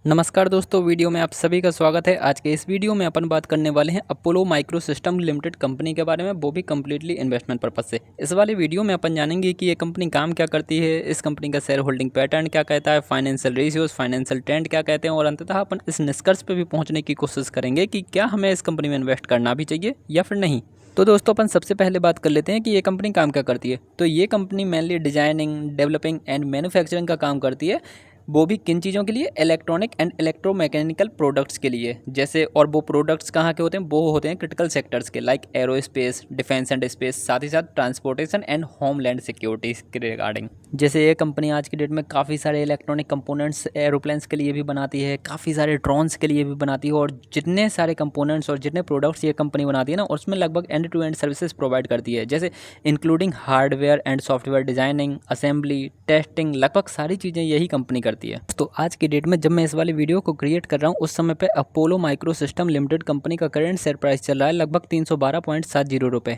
नमस्कार दोस्तों, वीडियो में आप सभी का स्वागत है। आज के इस वीडियो में अपन बात करने वाले हैं Apollo micro system limited company के बारे में, वो भी कम्प्लीटली इन्वेस्टमेंट पर्पस से। इस वाले वीडियो में अपन जानेंगे कि ये कंपनी काम क्या करती है, इस कंपनी का शेयर होल्डिंग पैटर्न क्या कहता है, फाइनेंशियल रेशियोज, फाइनेंशियल ट्रेंड क्या कहते हैं, और अंततः अपन इस निष्कर्ष पर भी पहुँचने की कोशिश करेंगे कि क्या हमें इस कंपनी में इन्वेस्ट करना भी चाहिए या फिर नहीं। तो दोस्तों, अपन सबसे पहले बात कर लेते हैं कि ये कंपनी काम क्या करती है। तो ये company mainly designing, developing and manufacturing का काम करती है। वो भी किन चीज़ों के लिए? इलेक्ट्रॉनिक एंड इलेक्ट्रोमैकेनिकल प्रोडक्ट्स के लिए। जैसे, और वो प्रोडक्ट्स कहाँ के होते हैं? वो होते हैं क्रिटिकल सेक्टर्स के, like aerospace, defence and space, साथ ही साथ ट्रांसपोर्टेशन एंड होमलैंड सिक्योरिटी के रिगार्डिंग। जैसे ये कंपनी आज की डेट में काफ़ी सारे इलेक्ट्रॉनिक कंपोनेंट्स एरोप्लेन्स के लिए भी बनाती है, काफ़ी सारे ड्रोन्स के लिए भी बनाती है, और जितने सारे कंपोनेंट्स और जितने प्रोडक्ट्स ये कंपनी बनाती है ना, उसमें लगभग end to end services provide करती है। जैसे including hardware and software designing, assembly, testing, लगभग सारी चीज़ें यही कंपनी करती है। तो आज की डेट में जब मैं इस वाली वीडियो को क्रिएट कर रहा हूँ, उस समय पे Apollo micro system limited company का करंट शेयर प्राइस चल रहा है लगभग 312.70 रुपये।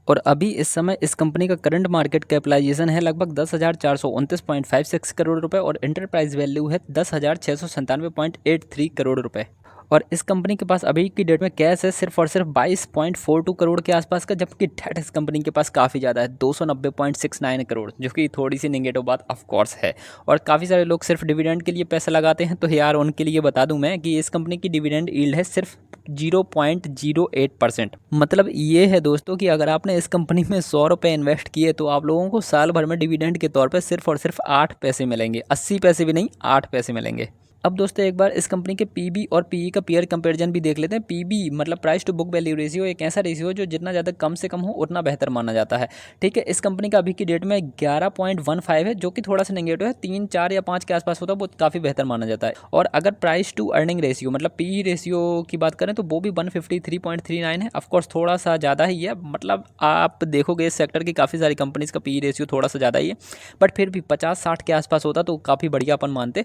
और अभी इस समय इस कंपनी का करंट मार्केट कैपिटलाइजेशन है लगभग 10,429.56 करोड़ रुपए, और एंटरप्राइज वैल्यू है 10,697.83 करोड़ रुपए। और इस कंपनी के पास अभी की डेट में कैश है सिर्फ और सिर्फ 22.42 करोड़ के आसपास का, जबकि डेट इस कंपनी के पास काफ़ी ज़्यादा है, 290.69 करोड़, जो कि थोड़ी सी नेगेटिव बात ऑफ कोर्स है। और काफ़ी सारे लोग सिर्फ डिविडेंड के लिए पैसा लगाते हैं, तो यार उनके लिए बता दूं मैं कि इस कंपनी की डिविडेंड यील्ड है सिर्फ 0.08%। मतलब ये है दोस्तों कि अगर आपने इस कंपनी में 100 रुपये इन्वेस्ट किए तो आप लोगों को साल भर में डिविडेंड के तौर पर सिर्फ और सिर्फ 8 पैसे मिलेंगे। 80 पैसे भी नहीं, 8 पैसे मिलेंगे। अब दोस्तों, एक बार इस कंपनी के पीबी और पीई का पेयर कंपैरिजन भी देख लेते हैं। पीबी मतलब price to book value ratio, एक ऐसा रेशियो है जो जितना ज़्यादा कम से कम हो उतना बेहतर माना जाता है। ठीक है, इस कंपनी का अभी की डेट में 11.15 है, जो कि थोड़ा सा नेगेटिव है। 3, 4 या 5 के आसपास होता है, वो काफ़ी बेहतर माना जाता है। और अगर प्राइस टू अर्निंग रेशियो मतलब पीई रेशियो की बात करें तो वो भी 153.39 है। ऑफकोर्स थोड़ा सा ज़्यादा ही है, मतलब आप देखोगे इस सेक्टर की काफ़ी सारी कंपनीज़ का पीई रेशियो थोड़ा सा ज़्यादा ही है, बट फिर भी 50-60 के आसपास होता तो काफ़ी बढ़िया अपन मानते।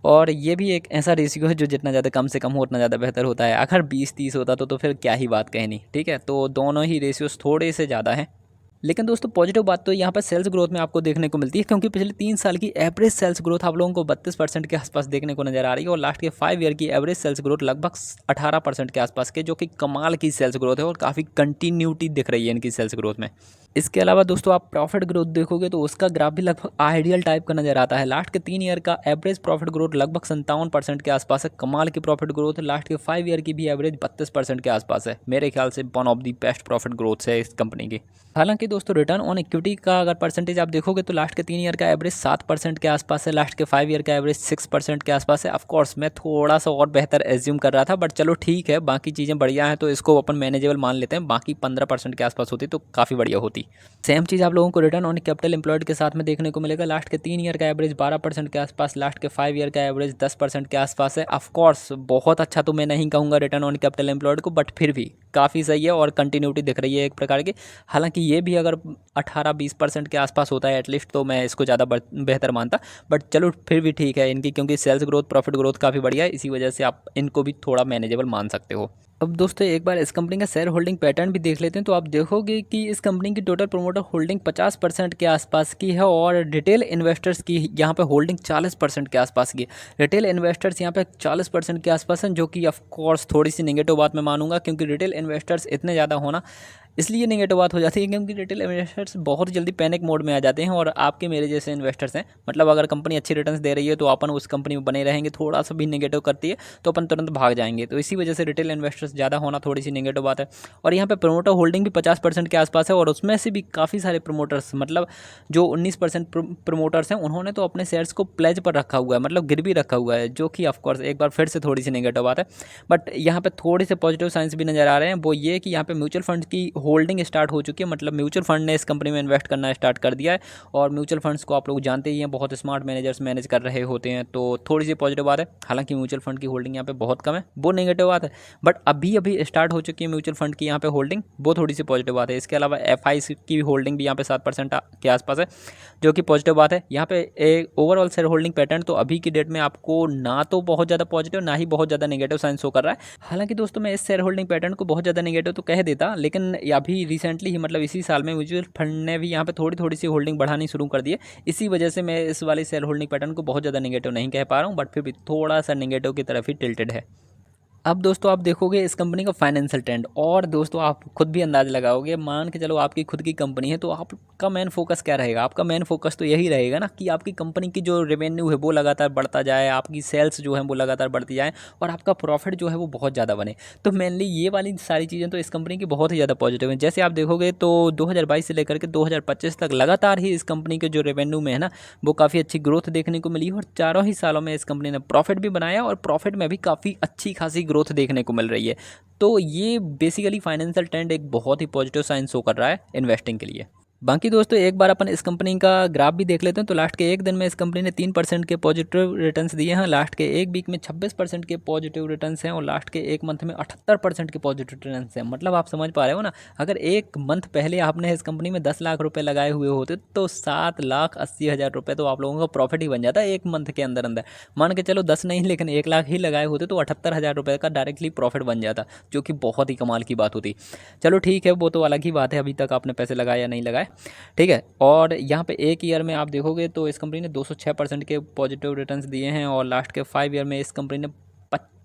और ये भी एक ऐसा रेशियो है जो जितना ज़्यादा कम से कम हो उतना ज़्यादा बेहतर होता है। अगर 20-30 होता तो फिर क्या ही बात कहनी। ठीक है, तो दोनों ही रेशियोस थोड़े से ज़्यादा हैं। लेकिन दोस्तों, पॉजिटिव बात तो यहाँ पर सेल्स ग्रोथ में आपको देखने को मिलती है, क्योंकि पिछले 3 साल की एवरेज सेल्स ग्रोथ आप लोगों को 32% के आसपास देखने को नजर आ रही है, और लास्ट के 5 ईयर की एवरेज सेल्स ग्रोथ लगभग 18% के आसपास के, जो कि कमाल की सेल्स ग्रोथ है और काफ़ी कंटिन्यूटी दिख रही है इनकी सेल्स ग्रोथ में। इसके अलावा दोस्तों, आप प्रॉफिट ग्रोथ देखोगे तो उसका ग्राफ भी लगभग आइडियल टाइप का नजर आता है। लास्ट के 3 ईयर का एवरेज प्रॉफिट ग्रोथ लगभग 57% के आसपास है, कमाल की प्रॉफिट ग्रोथ। लास्ट के 5 ईयर की भी एवरेज 32% के आसपास है। मेरे ख्याल से one of the best profit growth है इस कंपनी की। हालांकि दोस्तों, रिटर्न ऑन इक्विटी का अगर परसेंटेज आप देखोगे तो लास्ट के 3 ईयर का एवरेज 7% के आसपास है, लास्ट के 5 ईयर का एवरेज 6% के आसपास है। ऑफकोर्स मैं थोड़ा सा और बेहतर एज्यूम कर रहा था, बट चलो ठीक है, बाकी चीज़ें बढ़िया हैं तो इसको अपन मैनेजेबल मान लेते हैं। बाकी 15% के आसपास होती तो काफ़ी बढ़िया होती। सेम चीज़ आप लोगों को रिटर्न ऑन कैपिटल एम्प्लॉयड के साथ में देखने को मिलेगा। लास्ट के 3 ईयर का एवरेज 12% के आसपास, लास्ट के 5 ईयर का एवरेज 10% के आसपास है। ऑफकोर्स बहुत अच्छा तो मैं नहीं कहूँगा रिटर्न ऑन कैपिटल एम्प्लॉयड को, बट फिर भी काफ़ी सही है और कंटिन्यूटी दिख रही है एक प्रकार की। हालांकि ये भी अगर 18-20% के आसपास होता है एटलीस्ट तो मैं इसको ज़्यादा बेहतर मानता, बट चलो फिर भी ठीक है इनकी, क्योंकि सेल्स ग्रोथ, प्रॉफिट ग्रोथ काफ़ी बढ़िया है, इसी वजह से आप इनको भी थोड़ा मैनेजेबल मान सकते हो। अब दोस्तों, एक बार इस कंपनी का शेयर होल्डिंग पैटर्न भी देख लेते हैं, तो आप देखोगे कि इस कंपनी की टोटल प्रोमोटर होल्डिंग 50% के आसपास की है, और रिटेल इन्वेस्टर्स की यहाँ पे होल्डिंग 40% के आसपास की है। रिटेल इन्वेस्टर्स यहाँ पे 40% के आसपास हैं, जो कि ऑफ कोर्स थोड़ी सी नेगेटिव बात मैं मानूंगा, क्योंकि रिटेल इन्वेस्टर्स इतने ज़्यादा होना इसलिए नेगेटिव बात हो जाती है क्योंकि रिटेल इन्वेस्टर्स बहुत जल्दी पैनिक मोड में आ जाते हैं, और आपके मेरे जैसे इन्वेस्टर्स हैं, मतलब अगर कंपनी अच्छी रिटर्न्स दे रही है तो अपन उस कंपनी में बने रहेंगे, थोड़ा सा भी नेगेटिव करती है तो अपन तुरंत भाग जाएंगे। तो इसी वजह से रिटेल इन्वेस्टर्स ज़्यादा होना थोड़ी सी नेगेटिव बात है। और यहाँ पे प्रमोटर होल्डिंग भी 50% के आसपास है, और उसमें से भी काफ़ी सारे प्रमोटर्स, मतलब जो 19% प्रमोटर्स हैं, उन्होंने तो अपने शेयर्स को प्लेज पर रखा हुआ है, मतलब गिरवी रखा हुआ है, जो कि ऑफकोर्स एक बार फिर से थोड़ी सी नेगेटिव बात है। बट यहाँ पे थोड़े से पॉजिटिव साइंस भी नज़र आ रहे हैं, वो ये कि यहाँ पे म्यूचुअल फंड की होल्डिंग स्टार्ट हो चुकी है, मतलब म्यूचुअल फंड ने इस कंपनी में इन्वेस्ट करना स्टार्ट कर दिया है। और म्यूचुअल फंड्स को आप लोग जानते ही हैं, बहुत स्मार्ट मैनेजर्स मैनेज कर रहे होते हैं, तो थोड़ी सी पॉजिटिव बात है। हालांकि म्यूचुअल फंड की होल्डिंग यहाँ पे बहुत कम है, वो नेगेटिव बात है। बट अभी अभी स्टार्ट हो चुकी है म्यूचुअल फंड की यहाँ पे होल्डिंग, वो थोड़ी सी पॉजिटिव बात है। इसके अलावा एफआईस की भी होल्डिंग भी यहाँ पे 7% के आसपास है, जो कि पॉजिटिव बात है। यहाँ पे एक ओवरऑल शेयर होल्डिंग पैटर्न तो अभी की डेट में आपको ना तो बहुत ज़्यादा पॉजिटिव ना ही बहुत ज़्यादा नेगेटिव साइन शो कर रहा है। हालांकि दोस्तों मैं इस शेयर होल्डिंग पैटर्न को बहुत ज़्यादा नेगेटिव तो कह देता, लेकिन अभी रिसेंटली ही मतलब इसी साल में म्यूचुअल फंड ने भी यहाँ पे थोड़ी थोड़ी सी होल्डिंग बढ़ानी शुरू कर दी है। इसी वजह से मैं इस वाली शेयर होल्डिंग पैटर्न को बहुत ज़्यादा नेगेटिव नहीं कह पा रहा हूँ, बट फिर भी थोड़ा सा नेगेटिव की तरफ ही टिल्टेड है। अब दोस्तों आप देखोगे इस कंपनी का फाइनेंशियल ट्रेंड, और दोस्तों आप खुद भी अंदाज लगाओगे, मान के चलो आपकी खुद की कंपनी है तो आपका मेन फोकस क्या रहेगा? आपका मेन फोकस तो यही रहेगा ना कि आपकी कंपनी की जो रेवेन्यू है वो लगातार बढ़ता जाए, आपकी सेल्स जो है वो लगातार बढ़ती जाए और आपका प्रॉफिट जो है वो बहुत ज़्यादा बने। तो मेनली ये वाली सारी चीज़ें तो इस कंपनी की बहुत ही ज़्यादा पॉजिटिव हैं। जैसे आप देखोगे तो 2022 से लेकर के 2025 तक लगातार ही इस कंपनी के जो रेवेन्यू में है ना वो काफ़ी अच्छी ग्रोथ देखने को मिली, और चारों ही सालों में इस कंपनी ने प्रॉफिट भी बनाया और प्रॉफिट में भी काफ़ी अच्छी खासी ग्रोथ देखने को मिल रही है। तो ये बेसिकली फाइनेंशियल ट्रेंड एक बहुत ही पॉजिटिव साइन शो कर रहा है इन्वेस्टिंग के लिए। बाकी दोस्तों एक बार अपन इस कंपनी का ग्राफ भी देख लेते हैं। तो लास्ट के एक दिन में इस कंपनी ने 3% के पॉजिटिव रिटर्न्स दिए हैं, लास्ट के एक वीक में 26% के पॉजिटिव रिटर्न्स हैं और लास्ट के एक मंथ में 78% के पॉजिटिव रिटर्न्स हैं। मतलब आप समझ पा रहे हो ना, अगर एक मंथ पहले आपने इस कंपनी में 10 लाख रुपये लगाए हुए होते तो 7,80,000 रुपये तो आप लोगों का प्रॉफिट ही बन जाता है एक मंथ के अंदर अंदर। मान के चलो 10 नहीं लेकिन 1 लाख ही लगाए होते तो 78,000 रुपये का डायरेक्टली प्रॉफिट बन जाता, जो कि बहुत ही कमाल की बात होती। चलो ठीक है, वो तो अलग ही बात है, अभी तक आपने पैसे लगाए या नहीं लगाए, ठीक है। और यहाँ पे एक ईयर में आप देखोगे तो इस कंपनी ने 206% के पॉजिटिव रिटर्न्स दिए हैं और लास्ट के 5 ईयर में इस कंपनी ने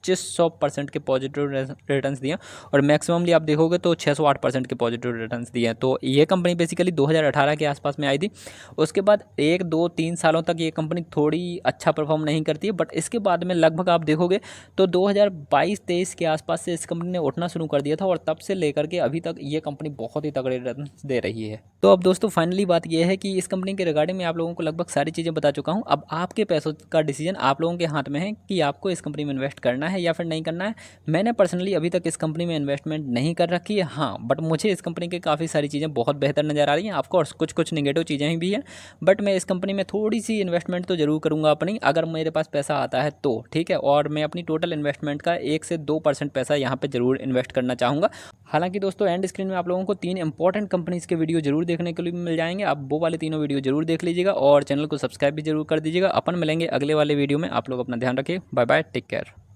2500% के पॉजिटिव रिटर्न्स दिए, और मैक्सिममली आप देखोगे तो 608% के पॉजिटिव रिटर्न्स दिए हैं। तो ये कंपनी बेसिकली 2018 के आसपास में आई थी। उसके बाद 1, 2, 3 सालों तक ये कंपनी थोड़ी अच्छा परफॉर्म नहीं करती है, बट इसके बाद में लगभग आप देखोगे तो 2022-23 के आसपास से इस कंपनी ने उठना शुरू कर दिया था, और तब से लेकर के अभी तक ये कंपनी बहुत ही तगड़े रिटर्न दे रही है। तो अब दोस्तों फाइनली बात यह है कि इस कंपनी के रिगार्डिंग में आप लोगों को लगभग सारी चीज़ें बता चुका हूँ। अब आपके पैसों का डिसीजन आप लोगों के हाथ में है कि आपको इस कंपनी में इन्वेस्ट करना है या फिर नहीं करना है। मैंने पर्सनली अभी तक इस कंपनी में इन्वेस्टमेंट नहीं कर रखी है, हाँ, बट मुझे इस कंपनी की काफ़ी सारी चीज़ें बहुत बेहतर नज़र आ रही हैं। ऑफकोर्स कुछ कुछ निगेटिव चीज़ें भी हैं, बट मैं इस कंपनी में थोड़ी सी इन्वेस्टमेंट तो जरूर करूँगा अपनी, अगर मेरे पास पैसा आता है तो, ठीक है। और मैं अपनी टोटल इन्वेस्टमेंट का 1 से 2% पैसा यहाँ पर जरूर इन्वेस्ट करना चाहूँगा। हालांकि दोस्तों एंड स्क्रीन में आप लोगों को 3 इंपॉर्टेंट कंपनीज के वीडियो जरूर देखने के लिए मिल जाएंगे, आप वो वाले तीनों वीडियो जरूर देख लीजिएगा और चैनल को सब्सक्राइब भी जरूर कर दीजिएगा। अपन मिलेंगे अगले वाले वीडियो में, आप लोग अपना ध्यान रखिए, बाय बाय, टेक केयर।